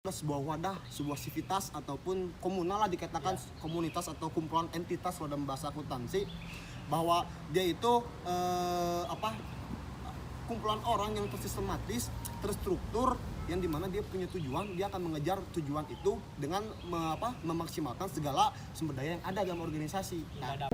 sebuah wadah, sebuah sivitas ataupun komunal lah dikatakan komunitas atau kumpulan entitas kalau dalam bahasa akuntansi, bahwa dia itu kumpulan orang yang tersistematis, terstruktur, yang dimana dia punya tujuan, dia akan mengejar tujuan itu dengan memaksimalkan segala sumber daya yang ada dalam organisasi. Nah,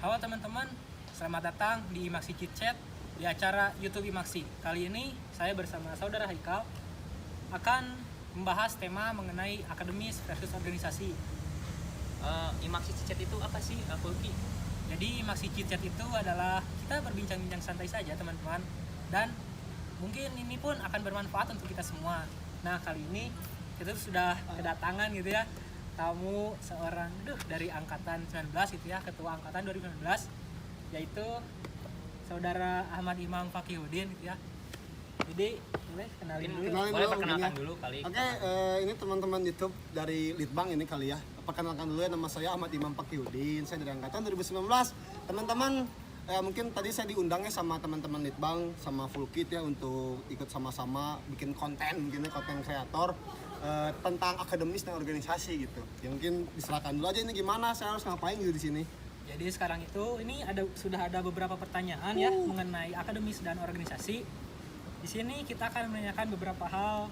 Halo teman-teman, selamat datang di Imaksi Chit Chat di acara YouTube Imaksi. Kali ini saya bersama saudara Haikal akan membahas tema mengenai akademis versus organisasi. Imaksi Cicet itu apa sih, Fulki? Jadi Imaksi Chit Chat itu adalah kita berbincang-bincang santai saja teman-teman, dan mungkin ini pun akan bermanfaat untuk kita semua. Nah kali ini kita sudah kedatangan gitu ya tamu seorang dari angkatan 19 gitu ya, ketua angkatan 2019, yaitu saudara Ahmad Imam Fakihudin gitu ya. Jadi boleh kenalin dulu. Boleh perkenalkan dulu kali. Oke, ini teman-teman YouTube dari Litbang ini kali ya. Perkenalkan dulu ya, nama saya Ahmad Imam Fakihudin, saya dari angkatan 2019. Teman-teman, mungkin tadi saya diundangnya sama teman-teman Litbang sama Fulkit ya untuk ikut sama-sama bikin konten, mungkin konten kreator tentang akademis dan organisasi gitu. Ya mungkin diserahkan dulu aja, ini gimana saya harus ngapain gitu di sini. Jadi sekarang itu ini sudah ada beberapa pertanyaan ya mengenai akademis dan organisasi. Di sini kita akan menanyakan beberapa hal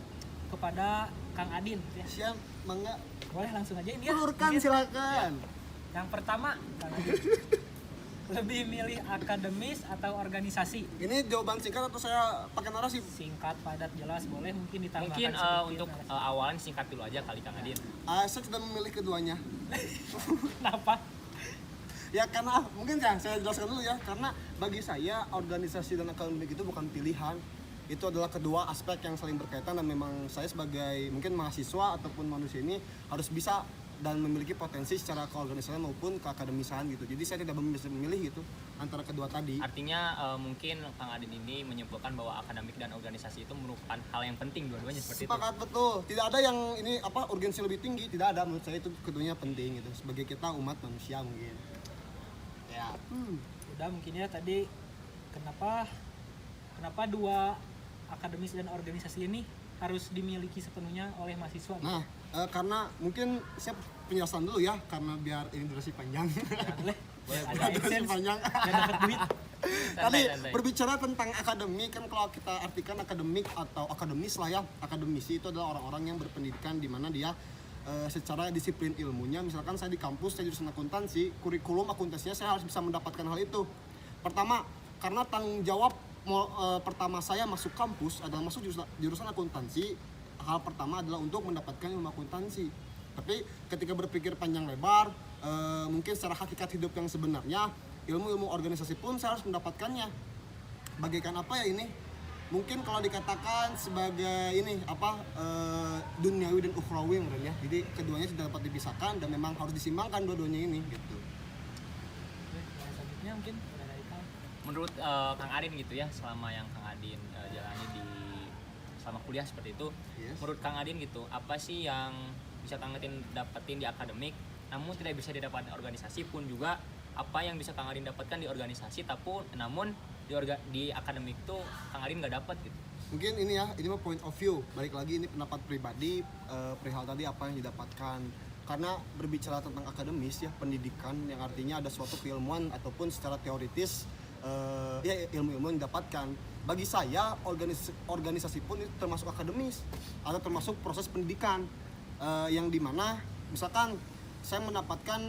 kepada Kang Adin gitu ya. Siap, mangga. Boleh langsung aja ini ya. Ulurkan silakan. Yang pertama, Kang Adin. Lebih milih akademis atau organisasi? Ini jawaban singkat atau saya pakai narasi? Singkat, padat, jelas, boleh mungkin ditambahkan Mungkin sedikit untuk narasi. awalan singkat dulu aja kali Kang Adin. Saya sudah memilih keduanya. Kenapa? Ya karena mungkin ya saya jelaskan dulu ya, karena bagi saya organisasi dan akademik itu bukan pilihan. Itu adalah kedua aspek yang saling berkaitan, dan memang saya sebagai mungkin mahasiswa ataupun manusia ini harus bisa dan memiliki potensi secara keorganisasian maupun keakademisan gitu. Jadi saya tidak bisa memilih gitu antara kedua tadi. Artinya mungkin Kang Adin ini menyimpulkan bahwa akademik dan organisasi itu merupakan hal yang penting dua-duanya seperti Sepakat, betul. Tidak ada yang ini urgensi lebih tinggi, tidak ada. Menurut saya itu keduanya penting gitu sebagai kita umat manusia mungkin. Ya. Udah mungkin ya tadi kenapa dua akademis dan organisasi ini harus dimiliki sepenuhnya oleh mahasiswa? Nah, karena mungkin saya penjelasan dulu ya, karena biar ini durasi panjang. Ya, boleh. Ada Durasi AdSense, panjang. dan dapat duit. Tadi Santai. berbicara tentang akademik, kan kalau kita artikan akademik atau akademis lah ya, akademisi itu adalah orang-orang yang berpendidikan di mana dia secara disiplin ilmunya, misalkan saya di kampus, saya jurusan akuntansi, kurikulum akuntansinya saya harus bisa mendapatkan hal itu. Pertama, karena tanggung jawab pertama saya masuk kampus adalah masuk jurusan akuntansi, hal pertama adalah untuk mendapatkan ilmu akuntansi. Tapi ketika berpikir panjang lebar, mungkin secara hakikat hidup yang sebenarnya, ilmu-ilmu organisasi pun saya harus mendapatkannya. Bagaikan apa ya ini? Mungkin kalau dikatakan sebagai ini duniawi dan ukhrawi mungkin ya. Jadi keduanya tidak dapat dipisahkan dan memang harus disimbangkan dua-duanya ini gitu. Yang selanjutnya mungkin ada Haikal. Menurut Kang Adin gitu ya, selama yang Kang Adin jalani selama kuliah seperti itu, Yes. menurut Kang Adin gitu, apa sih yang bisa Kang Adin dapetin di akademik namun tidak bisa didapatkan organisasi, pun juga apa yang bisa Kang Adin dapatkan di organisasi namun di akademik tuh Kang Adin nggak dapat gitu. Mungkin ini ya, ini mah point of view. Balik lagi ini pendapat pribadi perihal tadi apa yang didapatkan. Karena berbicara tentang akademis ya, pendidikan yang artinya ada suatu keilmuan ataupun secara teoritis ilmu-ilmu yang didapatkan. Bagi saya organisasi pun itu termasuk akademis atau termasuk proses pendidikan yang dimana misalkan saya mendapatkan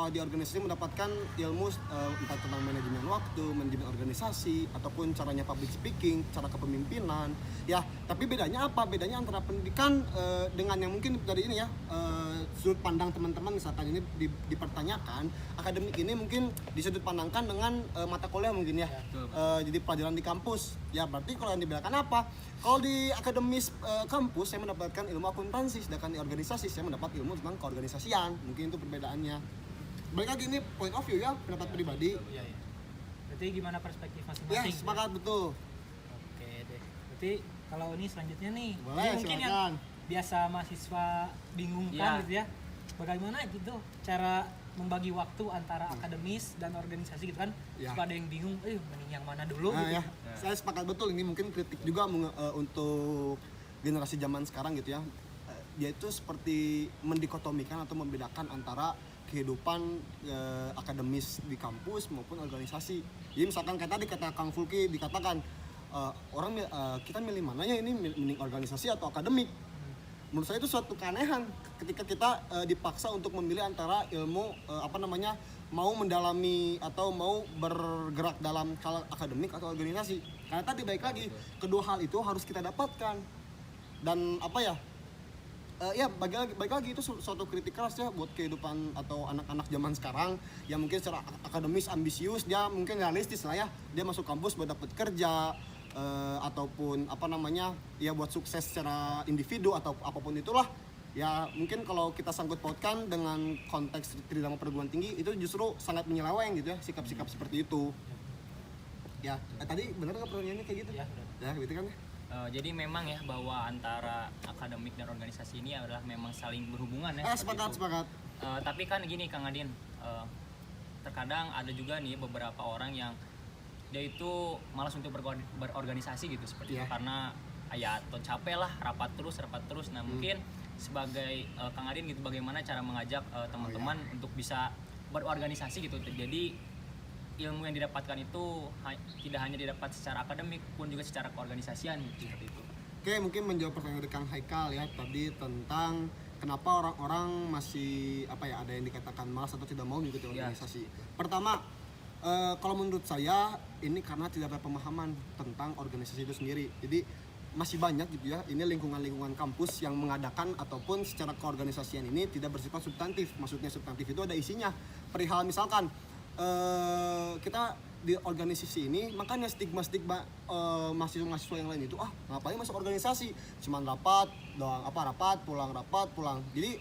di organisasi mendapatkan ilmu entah tentang manajemen waktu, manajemen organisasi, ataupun caranya public speaking, cara kepemimpinan ya. Tapi bedanya apa? Bedanya antara pendidikan dengan yang mungkin dari ini ya, sudut pandang teman-teman misalkan ini dipertanyakan, akademik ini mungkin disudut pandangkan dengan mata kuliah mungkin ya, jadi pelajaran di kampus ya. Berarti kalau yang dibedakan apa? Kalau di akademis kampus saya mendapatkan ilmu akuntansi, sedangkan di organisasi saya mendapat ilmu tentang keorganisasian. Mungkin itu perbedaannya. Balik lagi ini point of view ya, pendapat pribadi. Berarti gimana perspektif Ya, masing-masing? sepakat betul. Oke deh. Berarti kalau ini selanjutnya nih, Boleh, ini mungkin yang silakan. biasa mahasiswa bingung Iya. kan gitu ya. Bagaimana gitu cara membagi waktu antara akademis dan organisasi gitu kan? Ya. Suka ada yang bingung, mending yang mana dulu Nah, gitu. ya, saya sepakat betul, ini mungkin kritik juga untuk generasi zaman sekarang gitu ya. Dia itu seperti mendikotomikan atau membedakan antara kehidupan akademis di kampus maupun organisasi. Jadi misalkan kayak tadi kata Kang Fulki dikatakan kita milih mana ya, ini mending organisasi atau akademik. Menurut saya itu suatu keanehan ketika kita dipaksa untuk memilih antara ilmu mau mendalami atau mau bergerak dalam hal akademik atau organisasi. Karena tadi baik lagi kedua hal itu harus kita dapatkan. Dan baik lagi itu suatu kritik keras ya buat kehidupan atau anak-anak zaman sekarang yang mungkin secara akademis ambisius, dia mungkin realistis lah ya, dia masuk kampus buat dapat kerja ataupun buat sukses secara individu atau apapun itulah ya. Mungkin kalau kita sangkut pautkan dengan konteks tridharma perguruan tinggi itu justru sangat menyeleweng gitu ya, sikap-sikap seperti itu ya. Tadi benar nggak pertanyaannya kayak gitu ya gitu kan ya. Jadi memang ya bahwa antara akademik dan organisasi ini adalah memang saling berhubungan ya. Sepakat. Tapi kan gini Kang Adin, terkadang ada juga nih beberapa orang yang dia itu malas untuk berorganisasi gitu seperti itu karena ya atau capek lah rapat terus. Nah mungkin sebagai Kang Adin gitu, bagaimana cara mengajak teman-teman untuk bisa berorganisasi gitu. Jadi ilmu yang didapatkan itu tidak hanya didapat secara akademik pun juga secara keorganisasian gitu, seperti itu. Oke, mungkin menjawab pertanyaan dari Kang Haikal ya tadi tentang kenapa orang-orang masih ada yang dikatakan malas atau tidak mau mengikuti organisasi. Pertama, kalau menurut saya ini karena tidak ada pemahaman tentang organisasi itu sendiri. Jadi masih banyak gitu ya, ini lingkungan-lingkungan kampus yang mengadakan ataupun secara keorganisasian ini tidak bersifat substantif. Maksudnya substantif itu ada isinya. Perihal misalkan kita di organisasi ini, makanya stigma mahasiswa yang lain itu ngapain masuk organisasi, cuman rapat doang, rapat pulang. Jadi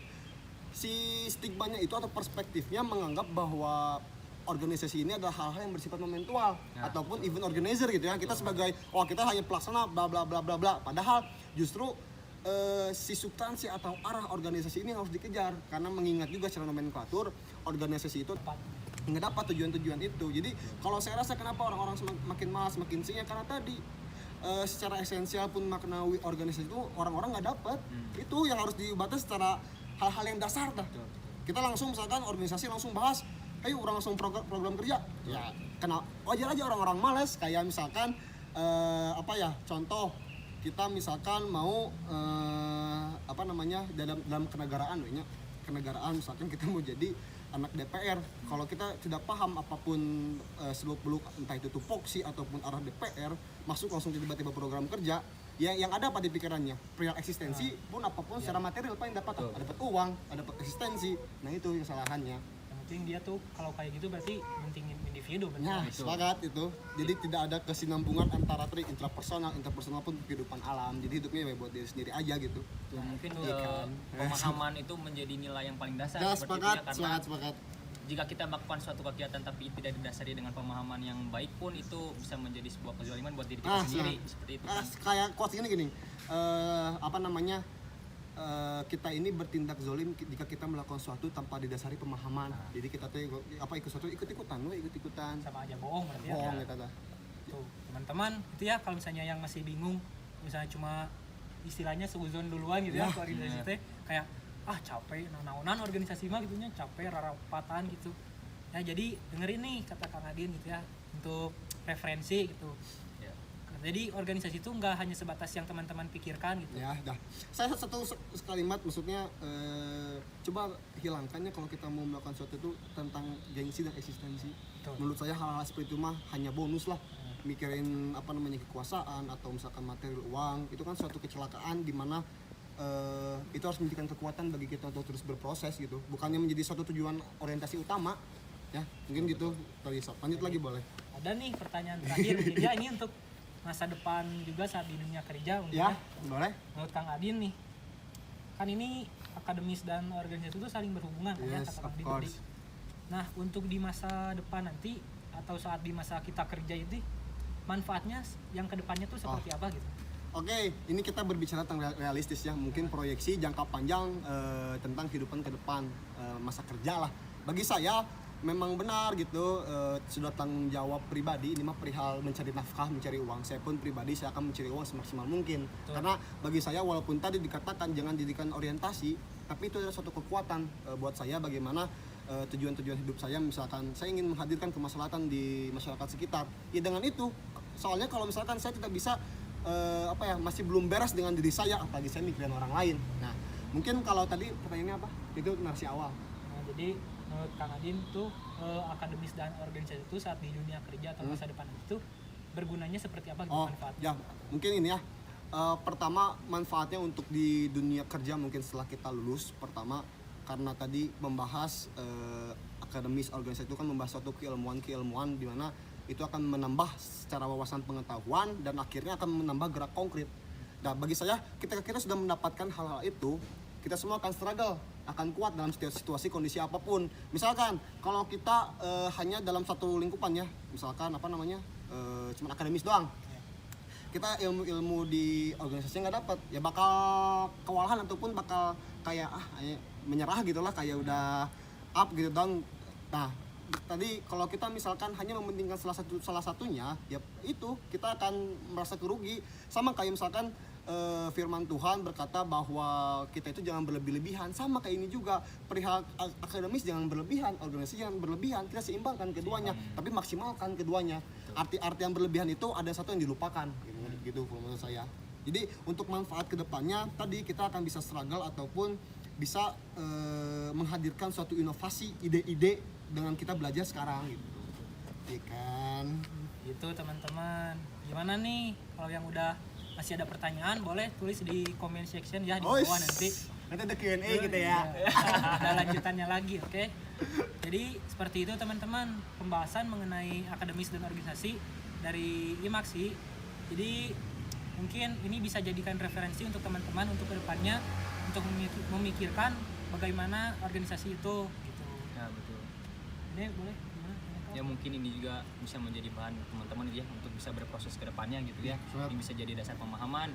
si stigmanya itu atau perspektifnya menganggap bahwa organisasi ini adalah hal-hal yang bersifat momentual ataupun event organizer gitu ya. Kita sebagai kita hanya pelaksana bla bla bla bla bla. Padahal justru si substansi atau arah organisasi ini harus dikejar, karena mengingat juga secara nomenklatur organisasi itu nggak dapat tujuan-tujuan itu. Jadi kalau saya rasa kenapa orang-orang makin malas, makin singnya karena tadi secara esensial pun maknawi organisasi itu orang-orang nggak dapat. Itu yang harus dibatas secara hal-hal yang dasar dah. Kita langsung misalkan organisasi langsung bahas, ayo orang langsung program kerja. Ya wajar aja orang-orang malas. Kayak misalkan contoh kita misalkan mau dalam kenegaraan misalkan kita mau jadi anak DPR. Kalau kita tidak paham apapun seluk-beluk entah itu tupoksi ataupun arah DPR, masuk langsung tiba-tiba program kerja, yang ada pada pikirannya perihal eksistensi pun apapun secara material apa yang dapat uang, dapat eksistensi. Nah itu yang kesalahannya. Yang penting dia tuh kalau kayak gitu berarti mentingin individu benar. Nah, sepakat itu. Jadi tidak ada kesinambungan antara interpersonal pun kehidupan alam. Jadi hidupnya buat diri sendiri aja gitu. Mungkin pemahaman itu menjadi nilai yang paling dasar. Ya, seperti sepakat, itu ya, karena sepakat. jika kita melakukan suatu kegiatan tapi tidak didasari dengan pemahaman yang baik pun itu bisa menjadi sebuah kezaliman buat diri kita sendiri. Seperti itu kan. Kayak quotes ini gini. Kita ini bertindak zolim jika kita melakukan sesuatu tanpa didasari pemahaman. Jadi kita tuh ikut-ikutan Sama aja bohong berarti ya. bohong kata. Tuh, teman-teman, itu ya kalau misalnya yang masih bingung, misalnya cuma istilahnya seuzon duluan gitu ya, ke organisasi teh kayak capek naonan organisasi mah gitunya, capek rarapatan gitu. Ya jadi dengerin nih kata Kang Adin gitu ya, untuk referensi gitu. Jadi organisasi itu nggak hanya sebatas yang teman-teman pikirkan gitu. Ya, dah. Saya satu kalimat maksudnya coba hilangkannya kalau kita mau melakukan sesuatu itu tentang gengsi dan eksistensi. Betul. Menurut saya hal-hal seperti itu mah hanya bonus lah. Mikirin kekuasaan atau misalkan material uang, itu kan suatu kecelakaan di mana itu harus menjadikan kekuatan bagi kita untuk terus berproses gitu. Bukannya menjadi suatu tujuan orientasi utama. Ya, mungkin gitu. Lanjut lagi boleh. Ada nih pertanyaan terakhir ya, ini untuk masa depan juga saat di dunia kerja mungkin Ya, boleh. Menurut Kang Adin nih, kan ini akademis dan organisasi itu saling berhubungan kan ya, Yes, kata Kang of Adin course. tadi. Nah, untuk di masa depan nanti atau saat di masa kita kerja itu manfaatnya yang kedepannya tuh seperti apa gitu. Oke, ini kita berbicara tentang realistis ya, mungkin proyeksi jangka panjang tentang kehidupan ke depan, masa kerja lah. Bagi saya memang benar gitu, sudah tanggung jawab pribadi, ini mah perihal mencari nafkah, mencari uang. Saya pun pribadi saya akan mencari uang semaksimal mungkin. Betul. Karena bagi saya walaupun tadi dikatakan jangan jadikan orientasi, tapi itu adalah suatu kekuatan buat saya bagaimana tujuan-tujuan hidup saya. Misalkan saya ingin menghadirkan kemaslahatan di masyarakat sekitar. Ya dengan itu, soalnya kalau misalkan saya tidak bisa masih belum beres dengan diri saya, apalagi saya mikirin orang lain. Nah, mungkin kalau tadi pertanyaannya apa? Itu narasi awal. Nah, jadi menurut Kang Adin tuh akademis dan organisasi itu saat di dunia kerja atau masa depan itu bergunanya seperti apa gitu manfaatnya? Ya, mungkin ini ya. Pertama manfaatnya untuk di dunia kerja mungkin setelah kita lulus. Pertama karena tadi membahas akademis organisasi itu kan membahas suatu keilmuan di mana itu akan menambah secara wawasan pengetahuan dan akhirnya akan menambah gerak konkret. Nah, bagi saya kita sudah mendapatkan hal-hal itu, kita semua akan struggle, akan kuat dalam situasi kondisi apapun. Misalkan kalau kita hanya dalam satu lingkupan ya, misalkan cuma akademis doang, kita ilmu di organisasi nggak dapat, ya bakal kewalahan ataupun bakal kayak menyerah gitulah, kayak udah up gitu dong. Nah, tadi kalau kita misalkan hanya mementingkan salah satunya, ya itu kita akan merasa kerugi. Sama kayak misalkan firman Tuhan berkata bahwa kita itu jangan berlebih-lebihan. Sama kayak ini juga, perihal akademis jangan berlebihan, organisasi jangan berlebihan. Kita seimbangkan keduanya, tapi maksimalkan keduanya. Arti yang berlebihan itu ada satu yang dilupakan gitu menurut saya. Jadi untuk manfaat kedepannya tadi kita akan bisa struggle ataupun bisa menghadirkan suatu inovasi, ide-ide dengan kita belajar sekarang gitu. Iya kan? Gitu teman-teman. Gimana nih kalau yang udah masih ada pertanyaan boleh tulis di comment section ya di bawah nanti. Nanti ada Q&A gitu ya. Ada lanjutannya lagi, oke? Jadi seperti itu teman-teman pembahasan mengenai akademis dan organisasi dari IMAKSI. Jadi mungkin ini bisa jadikan referensi untuk teman-teman untuk kedepannya untuk memikirkan bagaimana organisasi itu gitu. Ya betul. Ini boleh gimana? Ya mungkin ini juga bisa menjadi bahan teman-teman ya untuk bisa berproses ke depannya gitu ya. Siap. Ini bisa jadi dasar pemahaman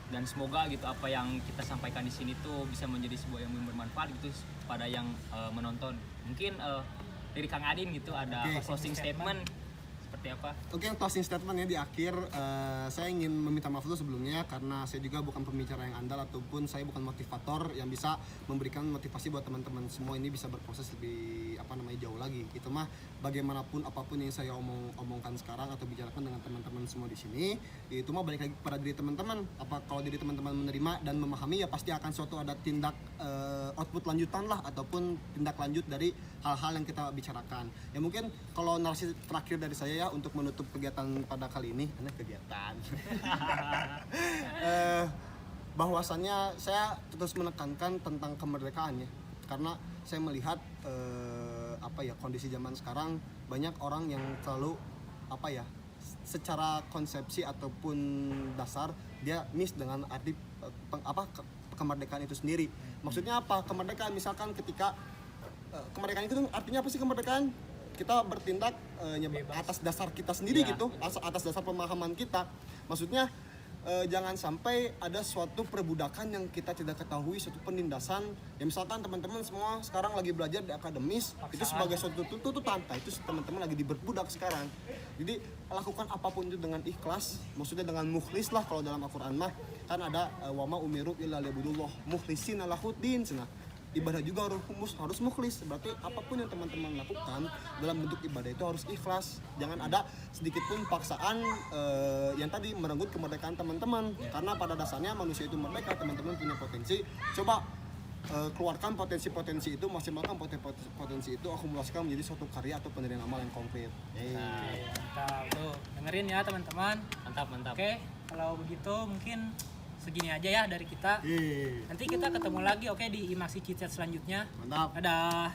dan semoga gitu apa yang kita sampaikan di sini tuh bisa menjadi sebuah yang bermanfaat gitu pada yang menonton. Mungkin dari Kang Adin gitu ada Oke, closing statement seperti apa? Oke, closing statementnya di akhir, saya ingin meminta maaf dulu sebelumnya karena saya juga bukan pembicara yang andal ataupun saya bukan motivator yang bisa memberikan motivasi buat teman-teman semua ini bisa berproses lebih jauh lagi. Itu mah bagaimanapun apapun yang saya omongkan sekarang atau bicarakan dengan teman-teman semua di sini, itu mah balik lagi pada diri teman-teman. Apa kalau diri teman-teman menerima dan memahami ya pasti akan suatu ada tindak output lanjutan lah ataupun tindak lanjut dari hal-hal yang kita bicarakan. Ya mungkin kalau narasi terakhir dari saya ya untuk menutup kegiatan pada kali ini, bahwasannya saya terus menekankan tentang kemerdekaan ya, karena saya melihat kondisi zaman sekarang banyak orang yang terlalu secara konsepsi ataupun dasar dia miss dengan arti kemerdekaan itu sendiri. Maksudnya apa? Kemerdekaan misalkan ketika kemerdekaan itu artinya apa sih kemerdekaan? Kita bertindak atas dasar kita sendiri gitu, atas dasar pemahaman kita. Maksudnya jangan sampai ada suatu perbudakan yang kita tidak ketahui, suatu penindasan. Ya misalkan teman-teman semua sekarang lagi belajar di akademis, itu sebagai suatu tuntutan. Nah, itu teman-teman lagi diberbudak sekarang. Jadi lakukan apapun itu dengan ikhlas, maksudnya dengan mukhlis lah kalau dalam Al-Qur'an mah. Kan ada wa ma umiru illa liya'budullah mukhlishina lahuddin. Ibadah juga harus mukhlis. Berarti apapun yang teman-teman lakukan dalam bentuk ibadah itu harus ikhlas. Jangan ada sedikit pun paksaan yang tadi merenggut kemerdekaan teman-teman. Karena pada dasarnya manusia itu merdeka, teman-teman punya potensi. Coba keluarkan potensi-potensi itu, maksimalkan potensi itu, akumulasikan menjadi suatu karya atau pendirian amal yang konkret. Mantap tuh, dengerin ya teman-teman. Mantap. Oke, kalau begitu mungkin segini aja ya dari kita. Nanti kita ketemu lagi di IMAKSI Chit Chat selanjutnya. Mantap. Dadah.